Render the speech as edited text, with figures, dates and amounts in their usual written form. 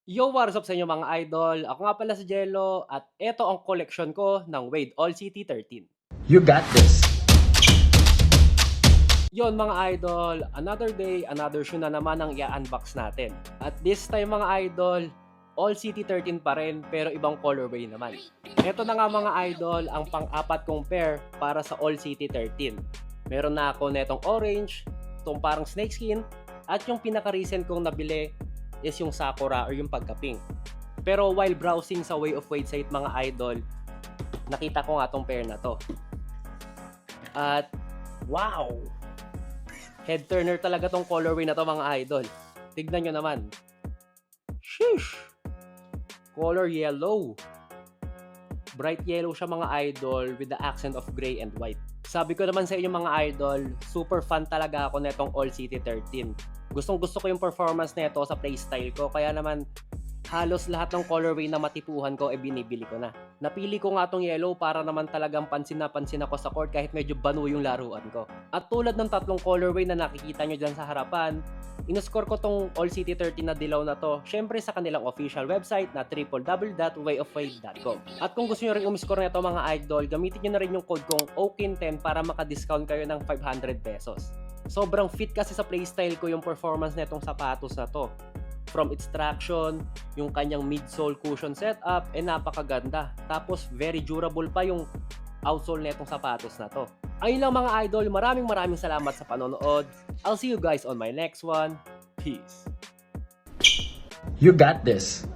Yo, what is up sa inyo mga idol? Ako nga pala si Jello at eto ang collection ko ng Wade All City 13. You got this. Yon mga idol, another day, another shoe na naman ang i-unbox natin. At this time mga idol, All City 13 pa rin pero ibang colorway naman. Eto na nga mga idol ang pang-apat kong pair para sa All City 13. Meron na ako netong orange, itong parang snakeskin, at yung pinaka-recent kong nabili is yung Sakura or yung pagka-pink. Pero while browsing sa Way of Wade site mga idol, nakita ko nga tong pair na to. At wow! Head turner talaga tong colorway na to mga idol. Tignan nyo naman. Sheesh! Color yellow. Bright yellow siya mga idol with the accent of gray and white. Sabi ko naman sa inyo mga idol, super fan talaga ako netong All City 13. Gustong gusto ko yung performance nito sa playstyle ko, kaya naman halos lahat ng colorway na matipuhan ko binibili ko na. Napili ko nga tong yellow para naman talagang pansin na pansin ako sa court kahit medyo banu yung laruan ko. At tulad ng tatlong colorway na nakikita nyo dyan sa harapan, inoscore ko tong All City 13 na dilaw na to, syempre sa kanilang official website na www.wayofwade.com. At kung gusto nyo rin umiscore nito mga idol, gamitin nyo na rin yung code kong OKIN10 para maka-discount kayo ng 500 pesos. Sobrang fit kasi sa playstyle ko yung performance netong sapatos na to. From its traction, yung kanyang midsole cushion setup, napakaganda. Tapos very durable pa yung outsole netong sapatos na to. Ayun lang mga idol, maraming salamat sa panonood. I'll see you guys on my next one. Peace! You got this.